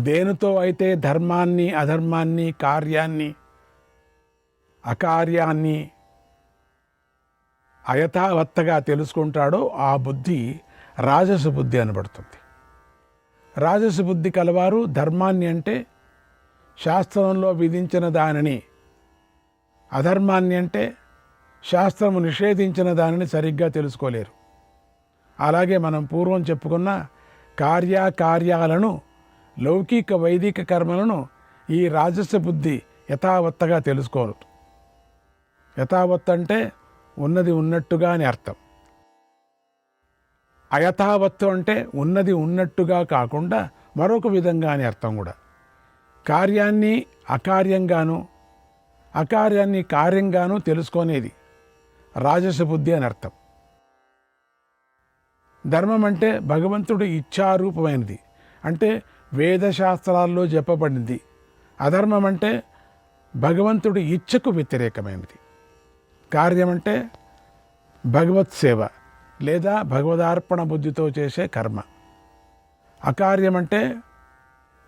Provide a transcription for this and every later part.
దేనితో అయితే ధర్మాన్ని అధర్మాన్ని కార్యాన్ని అకార్యాన్ని అయథావత్తగా తెలుసుకుంటాడో ఆ బుద్ధి రాజస బుద్ధి అనబడుతుంది. రాజస బుద్ధి కలవారు ధర్మాన్ని అంటే శాస్త్రంలో విధించిన దానిని, అధర్మాన్ని అంటే శాస్త్రము నిషేధించిన దానిని సరిగ్గా తెలుసుకోలేరు. అలాగే మనం పూర్వం చెప్పుకున్న కార్యాలను, లౌకిక వైదిక కర్మలను ఈ రాజస బుద్ధి యథావత్తగా తెలుసుకోరు. యథావత్ అంటే ఉన్నది ఉన్నట్టుగా అని అర్థం. అయథావత్తు అంటే ఉన్నది ఉన్నట్టుగా కాకుండా మరొక విధంగా అని అర్థం కూడా. కార్యాన్ని అకార్యంగాను, అకార్యాన్ని కార్యంగాను తెలుసుకునేది రాజస బుద్ధి అని అర్థం. ధర్మం అంటే భగవంతుడు ఇచ్ఛారూపమైనది, అంటే వేదశాస్త్రాల్లో చెప్పబడింది. అధర్మం అంటే భగవంతుడి ఇచ్ఛకు వ్యతిరేకమైనది. కార్యం అంటే భగవత్ సేవ లేదా భగవదార్పణ బుద్ధితో చేసే కర్మ. అకార్యం అంటే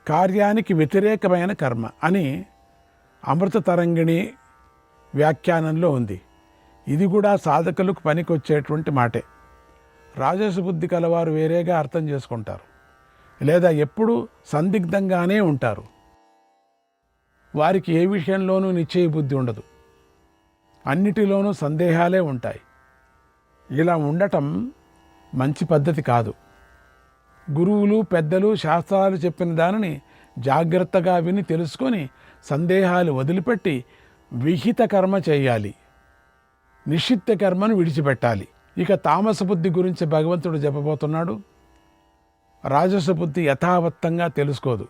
కార్యానికి వ్యతిరేకమైన కర్మ అని అమృత తరంగిణి వ్యాఖ్యానంలో ఉంది. ఇది కూడా సాధకులకు పనికొచ్చేటువంటి మాటే. రాజస బుద్ధి కలవారు వేరేగా అర్థం చేసుకుంటారు, లేదా ఎప్పుడూ సందిగ్ధంగానే ఉంటారు. వారికి ఏ విషయంలోనూ నిశ్చయ బుద్ధి ఉండదు, అన్నిటిలోనూ సందేహాలే ఉంటాయి. ఇలా ఉండటం మంచి పద్ధతి కాదు. గురువులు పెద్దలు శాస్త్రాలు చెప్పిన దానిని జాగ్రత్తగా విని తెలుసుకొని సందేహాలు వదిలిపెట్టి విహిత కర్మ చేయాలి, నిషిద్ధ కర్మను విడిచిపెట్టాలి. ఇక తామస బుద్ధి గురించి భగవంతుడు చెప్పబోతున్నాడు. రాజస బుద్ధి యథావత్తంగా తెలుసుకోదు,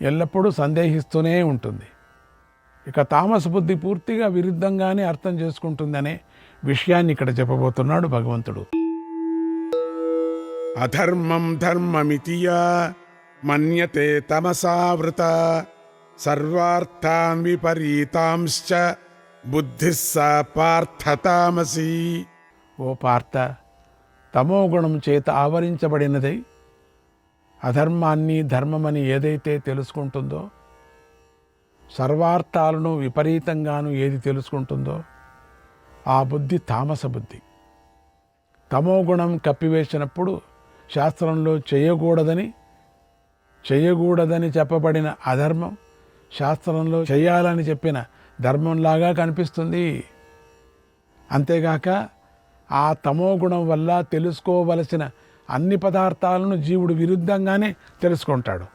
ఎల్లప్పుడూ సందేహిస్తూనే ఉంటుంది. ఇక తామస బుద్ధి పూర్తిగా విరుద్ధంగానే అర్థం చేసుకుంటుందనే విషయాన్ని ఇక్కడ చెప్పబోతున్నాడు భగవంతుడు. అధర్మం ధర్మమితియా మన్యతే తమసావృత సర్వార్థాన్ విపరీతాంశ్చ బుద్ధిః సా పార్థ తామసీ. ఓ పార్థ, తమోగుణం చేత ఆవరించబడినదై అధర్మాన్ని ధర్మమని ఏదైతే తెలుసుకుంటుందో, సర్వార్థాలను విపరీతంగాను ఏది తెలుసుకుంటుందో ఆ బుద్ధి తామస బుద్ధి. తమోగుణం కప్పివేసినప్పుడు శాస్త్రంలో చేయకూడదని చెప్పబడిన అధర్మం శాస్త్రంలో చేయాలని చెప్పిన ధర్మంలాగా కనిపిస్తుంది. అంతేగాక ఆ తమోగుణం వల్ల తెలుసుకోవలసిన అన్ని పదార్థాలను జీవుడు విరుద్ధంగానే తెలుసుకుంటాడు.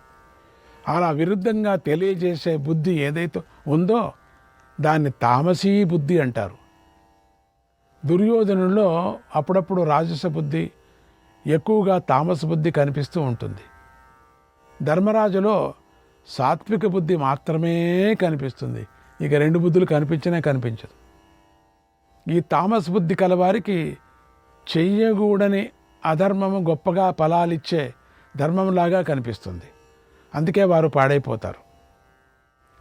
అలా విరుద్ధంగా తెలియజేసే బుద్ధి ఏదైతే ఉందో దాన్ని తామసీ బుద్ధి అంటారు. దుర్యోధనుల్లో అప్పుడప్పుడు రాజస బుద్ధి, ఎక్కువగా తామస బుద్ధి కనిపిస్తూ ఉంటుంది. ధర్మరాజులో సాత్విక బుద్ధి మాత్రమే కనిపిస్తుంది, ఇక రెండు బుద్ధులు కనిపించదు. ఈ తామస బుద్ధి కలవారికి చెయ్యకూడని అధర్మము గొప్పగా ఫలాలిచ్చే ధర్మంలాగా కనిపిస్తుంది, అందుకే వారు పాడైపోతారు.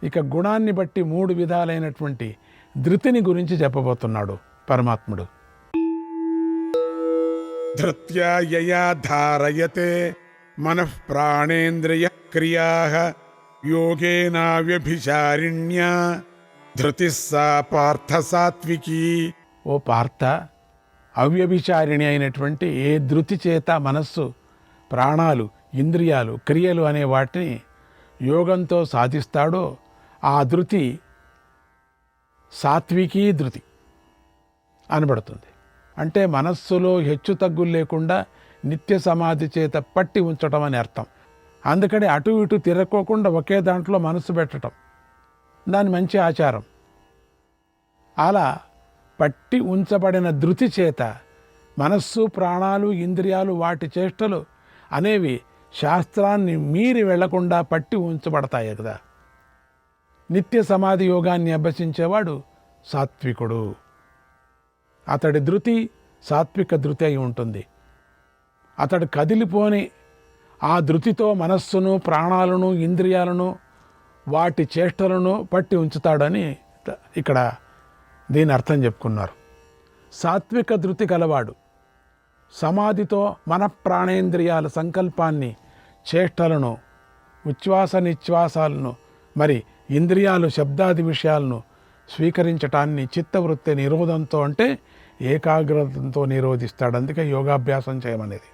ఇక గుణాన్ని బట్టి 3 విధాలైనటువంటి ధృతిని గురించి చెప్పబోతున్నాడు పరమాత్ముడు. ధృత్యా యయా ధారయతే మనః ప్రాణేంద్రియ క్రియాః యోగేన వ్యభిచారిణ్యా ధృతిః సా పార్థ సాత్వికీ. ఓ పార్థ, అవ్యభిచారిణి అయినటువంటి ఏ ధృతి చేత మనస్సు, ప్రాణాలు, ఇంద్రియాలు, క్రియలు అనే వాటిని యోగంతో సాధిస్తాడో ఆ ధృతి సాత్వికీ ధృతి అనబడుతుంది. అంటే మనస్సులో హెచ్చు తగ్గులు లేకుండా నిత్య సమాధి చేత పట్టి ఉంచటం అని అర్థం. అందుకని అటు ఇటు తిరక్కోకుండా ఒకే దాంట్లో మనస్సు పెట్టడం దాని మంచి ఆచారం. అలా పట్టి ఉంచబడిన ధృతి చేత మనస్సు, ప్రాణాలు, ఇంద్రియాలు, వాటి చేష్టలు అనేవి శాస్త్రాన్ని మీరి వెళ్లకుండా పట్టి ఉంచబడతాయి కదా. నిత్య సమాధి యోగాన్ని అభ్యసించేవాడు సాత్వికుడు. అతడి ధృతి సాత్విక ధృతి అయి ఉంటుంది. అతడు కదిలిపోని ఆ ధృతితో మనస్సును, ప్రాణాలను, ఇంద్రియాలను, వాటి చేష్టలను పట్టి ఉంచుతాడని ఇక్కడ దీని అర్థం చెప్పుకున్నారు. సాత్విక ధృతి కలవాడు సమాధితో మన ప్రాణేంద్రియాల సంకల్పాన్ని, చేష్టలను ఉచ్ఛ్వాస నిశ్వాసాలను, మరి ఇంద్రియాలు శబ్దాది విషయాలను స్వీకరించటాన్ని చిత్తవృత్తి నిరోధంతో అంటే ఏకాగ్రతతో నిరోధిస్తాడు. అందుకే యోగాభ్యాసం చేయమనేది,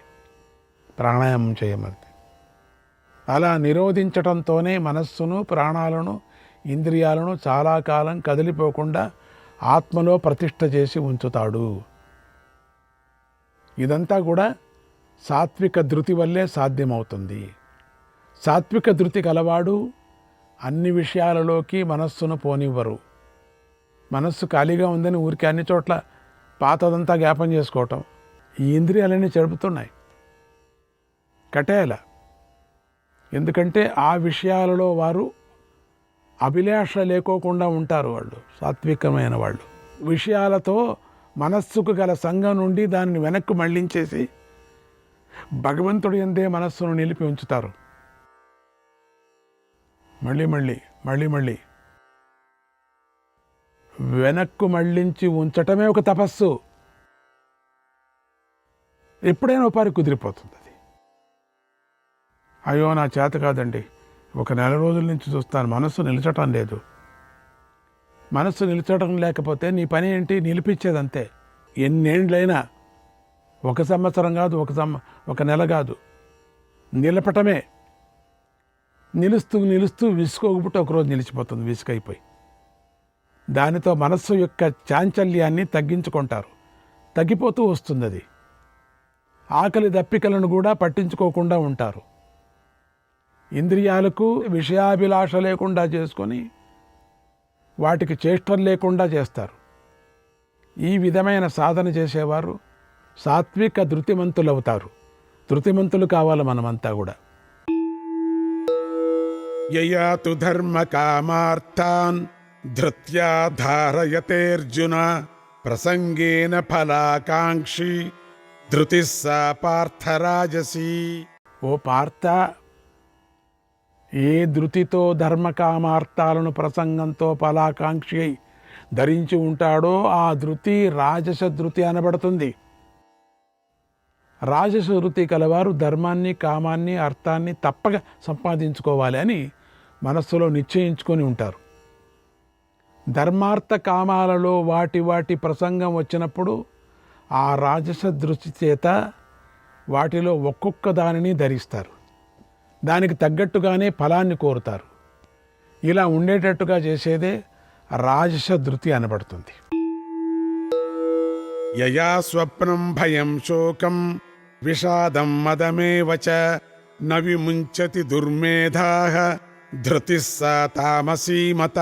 ప్రాణాయామం చేయమనేది. అలా నిరోధించటంతోనే మనస్సును, ప్రాణాలను, ఇంద్రియాలను చాలా కాలం కదిలిపోకుండా ఆత్మలో ప్రతిష్ఠ చేసి ఉంచుతాడు. ఇదంతా కూడా సాత్విక ధృతి వల్లే సాధ్యమవుతుంది. సాత్విక ధృతి కలవాడు అన్ని విషయాలలోకి మనస్సును పోనివ్వరు. మనస్సు ఖాళీగా ఉందని ఊరికి అన్ని చోట్ల పాతదంతా జ్ఞాపం చేసుకోవటం, ఈ ఇంద్రియాలన్నీ చెడుపుతున్నాయి. కట్టేయాల. ఎందుకంటే ఆ విషయాలలో వారు అభిలాష లేకోకుండా ఉంటారు. వాళ్ళు సాత్వికమైన వాళ్ళు. విషయాలతో మనస్సుకు గల సంఘం నుండి దానిని వెనక్కు మళ్లించేసి భగవంతుడి యందే మనస్సును నిలిపి ఉంచుతారు. మళ్ళీ వెనక్కు మళ్లించి ఉంచటమే ఒక తపస్సు. ఎప్పుడైనా ఉపాధి కుదిరిపోతుంది. అది అయ్యో నా చేత కాదండి, ఒక నెల రోజుల నుంచి చూస్తాను మనస్సు నిలిచటం లేదు. మనస్సు నిలిచటం లేకపోతే నీ పని ఏంటి? నిలిపించేదంతే. ఎన్నేండ్లైనా, 1 సంవత్సరం కాదు, ఒక నెల కాదు, నిలపటమే. నిలుస్తూ విసుకోకపోతే ఒకరోజు నిలిచిపోతుంది, విసుకైపోయి. దానితో మనస్సు యొక్క చాంచల్యాన్ని తగ్గించుకుంటారు. తగ్గిపోతూ వస్తుంది అది. ఆకలి దప్పికలను కూడా పట్టించుకోకుండా ఉంటారు. ఇంద్రియాలకు విషయాభిలాష లేకుండా చేసుకొని వాటికి చేష్టం లేకుండా చేస్తారు. ఈ విధమైన సాధన చేసేవారు సాత్విక ధృతిమంతులవుతారు. ధృతిమంతులు కావాలి మనమంతా కూడా. యయాతు ధర్మ కామార్థాన్ ధృత్యా ధారయతేర్జున ప్రసంగేన ఫలాకాంక్షి ధృతిః సా పార్థరాజసి. ఓ పార్థ, ఏ ధృతితో ధర్మకామార్థాలను ప్రసంగంతో ఫలాకాంక్షి అయి ధరించి ఉంటాడో ఆ ధృతి రాజస ధృతి అనబడుతుంది. రాజస ధృతి కలవారు ధర్మాన్ని, కామాన్ని, అర్థాన్ని తప్పక సంపాదించుకోవాలి అని మనస్సులో నిశ్చయించుకొని ఉంటారు. ధర్మార్థ కామాలలో వాటి ప్రసంగం వచ్చినప్పుడు ఆ రాజస దృష్టి చేత వాటిలో ఒక్కొక్క దానిని ధరిస్తారు. దానికి తగ్గట్టుగానే ఫలాన్ని కోరుతారు. ఇలా ఉండేటట్టుగా చేసేదే రాజస ధృతి అనబడుతుంది. యయా స్వప్నం భయం శోకం విషాదం మదమేవ చ న విముంచతి దుర్మేధాః ధృతిః సా తామసీమత.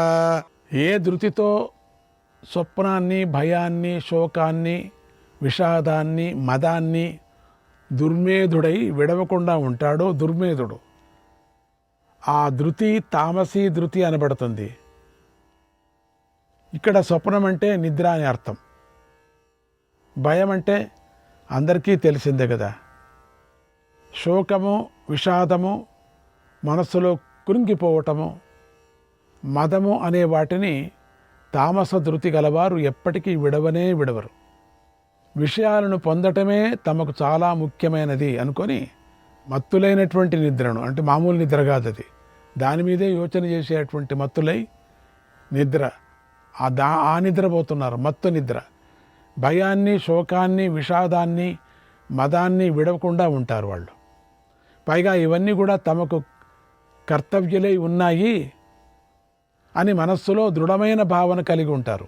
ఏ ధృతితో స్వప్నాన్ని, భయాన్ని, శోకాన్ని, విషాదాన్ని, మదాన్ని దుర్మేధుడై విడవకుండా ఉంటాడో దుర్మేధుడు. ఆ ధృతి తామసీ ధృతి అనబడుతుంది. ఇక్కడ స్వప్నం అంటే నిద్ర అని అర్థం. భయం అంటే అందరికీ తెలిసిందే కదా. శోకము, విషాదము, మనస్సులో కృంగిపోవటము, మదము అనే వాటిని తామస ధృతి గలవారు ఎప్పటికీ విడవరు. విషయాలను పొందటమే తమకు చాలా ముఖ్యమైనది అనుకొని మత్తులైనటువంటి నిద్రను, అంటే మామూలు నిద్ర కాదు అది, దాని మీదే యోచన చేసేటువంటి మత్తులై నిద్ర, ఆ నిద్రపోతున్నారు, మత్తు నిద్ర. భయాన్ని, శోకాన్ని, విషాదాన్ని, మదాన్ని విడవకుండా ఉంటారు వాళ్ళు. పైగా ఇవన్నీ కూడా తమకు కర్తవ్యులై ఉన్నాయి అని మనస్సులో దృఢమైన భావన కలిగి ఉంటారు.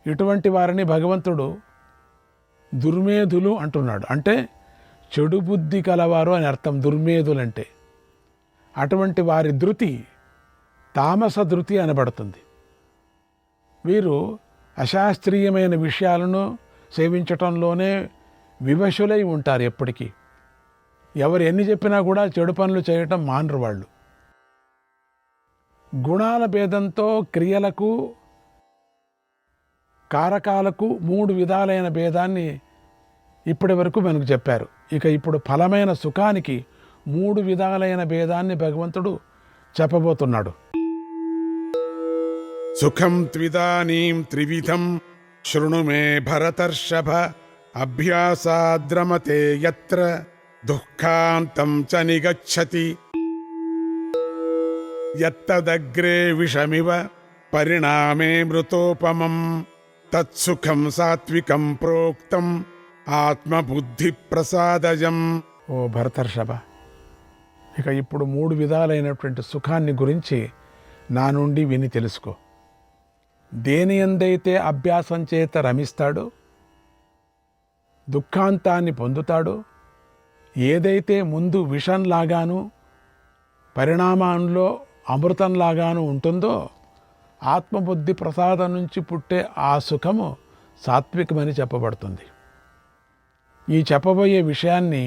ఇటువంటి వారిని భగవంతుడు దుర్మేధులు అంటున్నాడు. అంటే చెడు బుద్ధి కలవారు అని అర్థం దుర్మేధులంటే. అటువంటి వారి ధృతి తామస ధృతి అనబడుతుంది. వీరు అశాస్త్రీయమైన విషయాలను సేవించటంలోనే వివశులై ఉంటారు ఎప్పటికీ. ఎవరు ఎన్ని చెప్పినా కూడా చెడు పనులు చేయటం మానరు వాళ్ళు. గుణాల భేదంతో క్రియలకు, కారకాలకు 3 విధాలైన భేదాన్ని ఇప్పటి వరకు మనకు చెప్పారు. ఇక ఇప్పుడు ఫలమైన సుఖానికి 3 విధాలైన భేదాన్ని భగవంతుడు చెప్పబోతున్నాడు. సుఖం త్విదానీం త్రివిధం శృణు మే భరతర్షభ అభ్యాసాద్రమతే యత్ర దుఃఖాంతం చ నిగచ్చతి. యత్తదగ్రే విషమివ పరిణామే మృతోపమం తత్సుఖం సాత్వికం ప్రోక్తం ఆత్మబుద్ధి ప్రసాదజం. ఓ భరతర్షభ, ఇక ఇప్పుడు 3 విధాలైనటువంటి సుఖాన్ని గురించి నా నుండి విని తెలుసుకో. దేని యందైతే అభ్యాసం చేత రమిస్తాడో, దుఃఖాంతాన్ని పొందుతాడో, ఏదైతే ముందు విషంలాగాను పరిణామంలో అమృతంలాగాను ఉంటుందో, ఆత్మబుద్ధి ప్రసాదం నుంచి పుట్టే ఆ సుఖము సాత్వికమని చెప్పబడుతుంది. ఈ చెప్పబోయే విషయాన్ని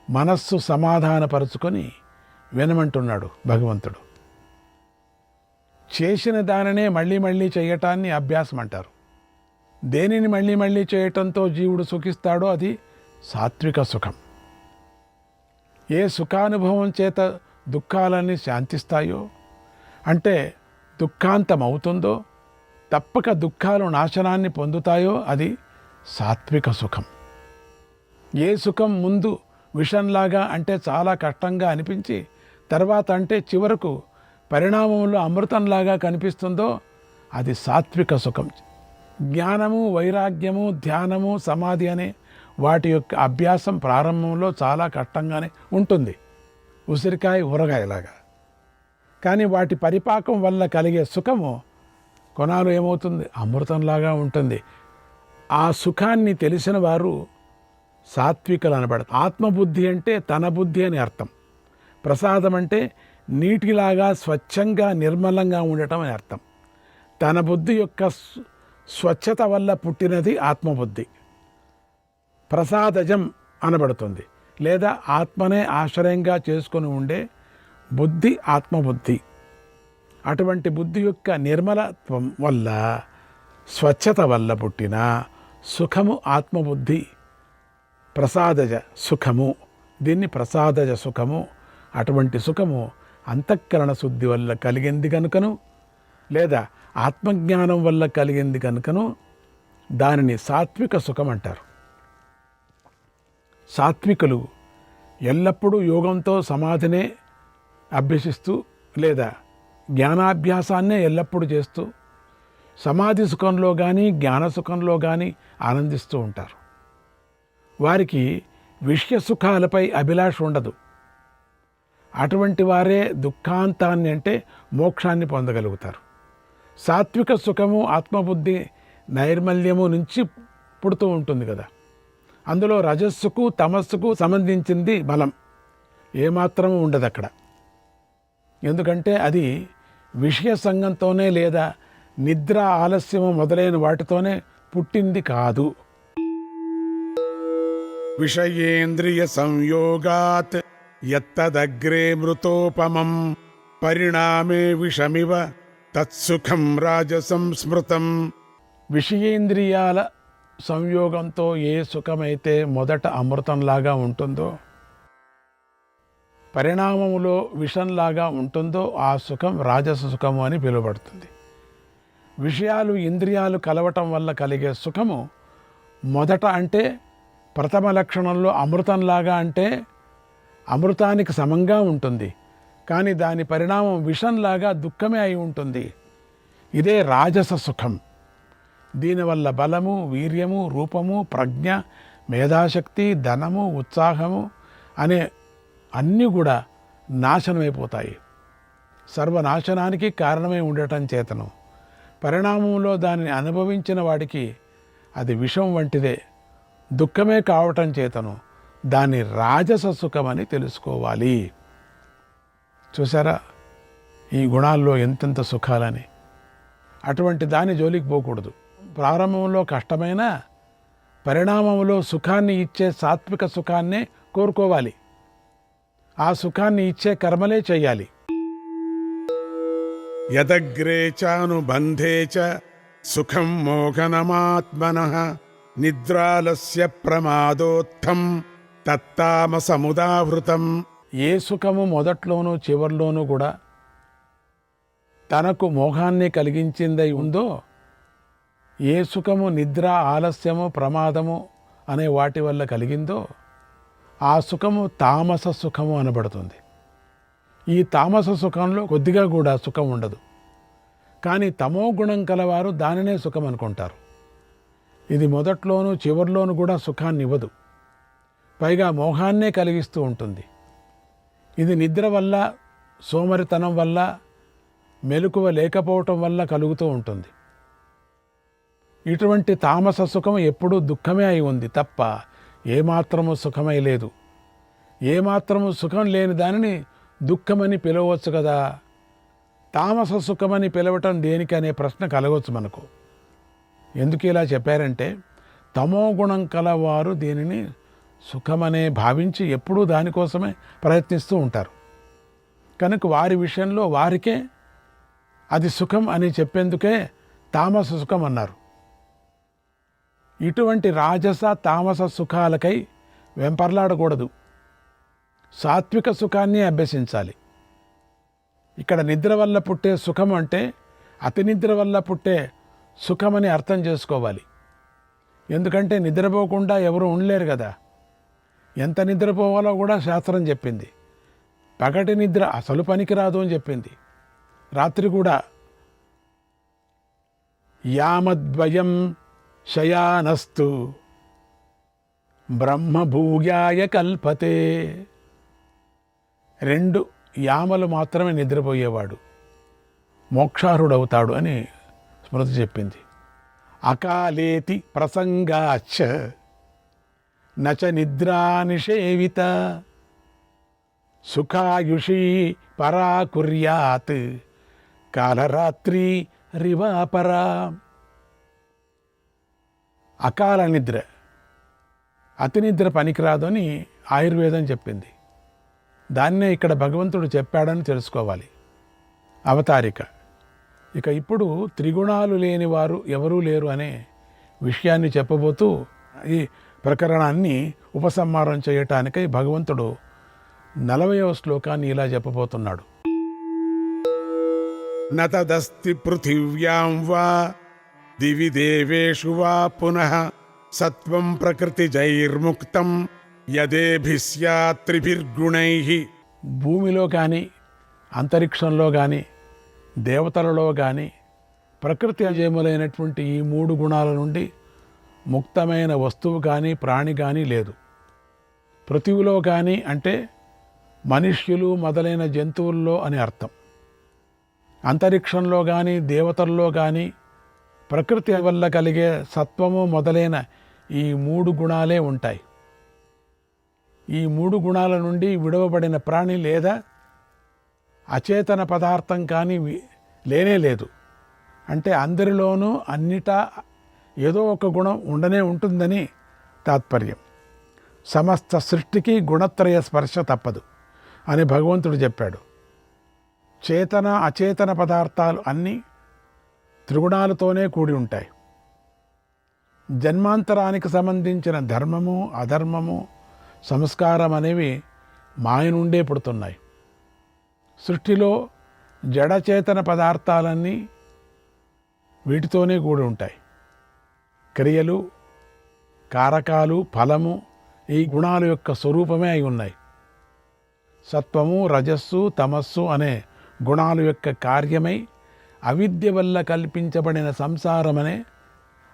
మనస్సు సమాధానపరుచుకొని వినమంటున్నాడు భగవంతుడు. చేసిన దానినే మళ్ళీ మళ్ళీ చేయటాన్ని అభ్యాసం అంటారు. దేనిని మళ్ళీ మళ్ళీ చేయటంతో జీవుడు సుఖిస్తాడో అది సాత్విక సుఖం. ఏ సుఖానుభవం చేత దుఃఖాలన్నీ శాంతిస్తాయో, అంటే దుఃఖాంతమవుతుందో, తప్పక దుఃఖాలు నాశనాన్ని పొందుతాయో అది సాత్విక సుఖం. ఏ సుఖం ముందు విషంలాగా అంటే చాలా కష్టంగా అనిపించి తర్వాత అంటే చివరకు పరిణామంలో అమృతంలాగా కనిపిస్తుందో అది సాత్విక సుఖం. జ్ఞానము, వైరాగ్యము, ధ్యానము, సమాధి అనే వాటి యొక్క అభ్యాసం ప్రారంభంలో చాలా కష్టంగానే ఉంటుంది, ఉసిరికాయ ఊరగాయలాగా. కానీ వాటి పరిపాకం వల్ల కలిగే సుఖము కొనాలు ఏమవుతుంది, అమృతంలాగా ఉంటుంది. ఆ సుఖాన్ని తెలిసిన వారు సాత్వికులు అనబడతారు. ఆత్మబుద్ధి అంటే తన బుద్ధి అని అర్థం. ప్రసాదం అంటే నీటిలాగా స్వచ్ఛంగా నిర్మలంగా ఉండటం అని అర్థం. తన బుద్ధి యొక్క స్వచ్ఛత వల్ల పుట్టినది ఆత్మబుద్ధి. ప్రసాదజం అనబడుతుంది. లేదా ఆత్మనే ఆశ్రయంగా చేసుకొని ఉండే బుద్ధి ఆత్మబుద్ధి. అటువంటి బుద్ధి యొక్క నిర్మలత్వం వల్ల, స్వచ్ఛత వల్ల పుట్టిన సుఖము ఆత్మబుద్ధి, ప్రసాదజ సుఖము. దీన్ని ప్రసాదజ సుఖము. అటువంటి సుఖము అంతఃకరణ శుద్ధి వల్ల కలిగింది కనుకను, లేదా ఆత్మజ్ఞానం వల్ల కలిగింది కనుకను దానిని సాత్విక సుఖం అంటారు. సాత్వికులు ఎల్లప్పుడూ యోగంతో సమాధినే అభ్యసిస్తూ లేదా జ్ఞానాభ్యాసాన్నే ఎల్లప్పుడూ చేస్తూ సమాధి సుఖంలో కానీ జ్ఞాన సుఖంలో కానీ ఆనందిస్తూ ఉంటారు. వారికి విషయ సుఖాలపై అభిలాష ఉండదు. అటువంటి వారే దుఃఖాంతాన్ని అంటే మోక్షాన్ని పొందగలుగుతారు. సాత్విక సుఖము ఆత్మబుద్ధి నైర్మల్యము నుంచి పుడుతూ ఉంటుంది కదా. అందులో రజస్సుకు తమస్సుకు సంబంధించింది బలం ఏమాత్రము ఉండదు అక్కడ. ఎందుకంటే అది విషయ సంగంతోనే లేదా నిద్ర, ఆలస్యము మొదలైన వాటితోనే పుట్టింది కాదు. విషయేంద్రియ సంయోగాత్ యత్తదగ్రే మృతోపమం పరిణామే విషమివ తత్సుఖం రాజసం స్మృతం. విషయేంద్రియాల సంయోగంతో ఏ సుఖమైతే మొదట అమృతంలాగా ఉంటుందో, పరిణామములో విషంలాగా ఉంటుందో ఆ సుఖం రాజస సుఖము అని పిలువబడుతుంది. విషయాలు, ఇంద్రియాలు కలవటం వల్ల కలిగే సుఖము మొదట అంటే ప్రథమ లక్షణంలో అమృతంలాగా అంటే అమృతానికి సమంగా ఉంటుంది. కానీ దాని పరిణామం విషంలాగా దుఃఖమే అయి ఉంటుంది. ఇదే రాజస సుఖం. దీనివల్ల బలము, వీర్యము, రూపము, ప్రజ్ఞ, మేధాశక్తి, ధనము, ఉత్సాహము అనే అన్నీ కూడా నాశనమైపోతాయి. సర్వనాశనానికి కారణమై ఉండటం చేతను పరిణామంలో దానిని అనుభవించిన వాడికి అది విషం వంటిదే, దుఃఖమే కావటం చేతను దాన్ని రాజస సుఖమని తెలుసుకోవాలి. చూసారా ఈ గుణాల్లో ఎంతెంత సుఖాలని. అటువంటి దాని జోలికి పోకూడదు. ప్రారంభంలో కష్టమైన పరిణామంలో సుఖాన్ని ఇచ్చే సాత్విక సుఖాన్నే కోరుకోవాలి. ఆ సుఖాన్ని ఇచ్చే కర్మలే చెయ్యాలి. యదగ్రే చానుబంధే చ సుఖం మోహనమాత్మనః నిద్రాలస్య ప్రమాదోత్థం తత్తామసముదావృతం. ఏ సుఖము మొదట్లోనూ చివర్లోనూ కూడా తనకు మోహాన్ని కలిగించిందై ఉందో, ఏ సుఖము నిద్ర, ఆలస్యము, ప్రమాదము అనే వాటి వల్ల కలిగిందో ఆ సుఖము తామస సుఖము అనబడుతుంది. ఈ తామస సుఖంలో కొద్దిగా కూడా సుఖం ఉండదు. కానీ తమో గుణం కలవారు దానినే సుఖం అనుకుంటారు. ఇది మొదట్లోనూ చివరిలోనూ కూడా సుఖాన్ని ఇవ్వదు, పైగా మోహాన్నే కలిగిస్తూ ఉంటుంది. ఇది నిద్ర వల్ల, సోమరితనం వల్ల, మెలకువ లేకపోవటం వల్ల కలుగుతూ ఉంటుంది. ఇటువంటి తామస సుఖం ఎప్పుడూ దుఃఖమే అయి ఉంది తప్ప ఏమాత్రము సుఖమై లేదు. ఏమాత్రము సుఖం లేని దానిని దుఃఖమని పిలవచ్చు కదా. తామస సుఖమని పిలవటం దేనికి అనే ప్రశ్న కలగవచ్చు మనకు. ఎందుకు ఇలా చెప్పారంటే, తమో గుణం కలవారు దీనిని సుఖమనే భావించి ఎప్పుడూ దానికోసమే ప్రయత్నిస్తూ ఉంటారు. కనుక వారి విషయంలో వారికే అది సుఖం అని చెప్పేందుకే తామస సుఖం అన్నారు. ఇటువంటి రాజస తామస సుఖాలకై వెంపర్లాడకూడదు. సాత్విక సుఖాన్ని అభ్యసించాలి. ఇక్కడ నిద్ర వల్ల పుట్టే సుఖం అంటే అతి నిద్ర వల్ల పుట్టే సుఖమని అర్థం చేసుకోవాలి. ఎందుకంటే నిద్రపోకుండా ఎవరు ఉండలేరు కదా. ఎంత నిద్రపోవాలో కూడా శాస్త్రం చెప్పింది. పగటి నిద్ర అసలు పనికిరాదు అని చెప్పింది. రాత్రి కూడా యామద్వయం శయానస్తు బ్రహ్మభూయాయ కల్పతే. 2 యామలు మాత్రమే నిద్రపోయేవాడు మోక్షార్హుడవుతాడు అని స్మృతి చెప్పింది. అకాలేతి ప్రసంగాచ్చ నచ నిద్రా నిషేవిత సుఖాయుషీ పరా కుర్యాత్ కాలరాత్రి రివాపరా. అకాల నిద్ర, అతి నిద్ర పనికిరాదు అని ఆయుర్వేదం చెప్పింది. దాన్నే ఇక్కడ భగవంతుడు చెప్పాడని తెలుసుకోవాలి. అవతారిక. ఇక ఇప్పుడు త్రిగుణాలు లేని వారు ఎవరూ లేరు అనే విషయాన్ని చెప్పబోతూ ఈ ప్రకరణాన్ని ఉపసంహారం చేయటానికై భగవంతుడు 40వ శ్లోకాన్ని ఇలా చెప్పబోతున్నాడు. నతదస్తి పృథివ్యాం వా దివి దేవేషు వా పునః సత్వం ప్రకృతిజైర్ముక్తం యదేభిస్యాత్రిభిర్గుణైః. భూమిలో కానీ, అంతరిక్షంలో కానీ, దేవతలలో కానీ ప్రకృతి అజేములైనటువంటి ఈ 3 గుణాల నుండి ముక్తమైన వస్తువు కానీ, ప్రాణి కానీ లేదు. పృథివిలో కానీ అంటే మనుష్యులు మొదలైన జంతువుల్లో అని అర్థం. అంతరిక్షంలో కానీ, దేవతల్లో కానీ ప్రకృతి వల్ల కలిగే సత్వము మొదలైన ఈ 3 గుణాలే ఉంటాయి. ఈ 3 గుణాల నుండి విడవబడిన ప్రాణి లేదా అచేతన పదార్థం కానీ లేనే లేదు. అంటే అందరిలోనూ అన్నిటా ఏదో ఒక గుణం ఉండనే ఉంటుందని తాత్పర్యం. సమస్త సృష్టికి గుణత్రయ స్పర్శ తప్పదు అని భగవంతుడు చెప్పాడు. చేతన అచేతన పదార్థాలు అన్నీ త్రిగుణాలతోనే కూడి ఉంటాయి. జన్మాంతరానికి సంబంధించిన ధర్మము, అధర్మము, సంస్కారం అనేవి మాయ నుండే పుడుతున్నాయి. సృష్టిలో జడచేతన పదార్థాలన్నీ వీటితోనే కూడి ఉంటాయి. క్రియలు, కారకాలు, ఫలము ఈ గుణాల యొక్క స్వరూపమే అయి ఉన్నాయి. సత్వము, రజస్సు, తమస్సు అనే గుణాల యొక్క కార్యమై అవిద్య వల్ల కల్పించబడిన సంసారమనే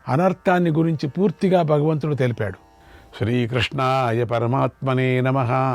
అనర్థాన్ని గురించి పూర్తిగా భగవంతుడు తెలిపాడు. శ్రీకృష్ణాయ పరమాత్మనే నమః.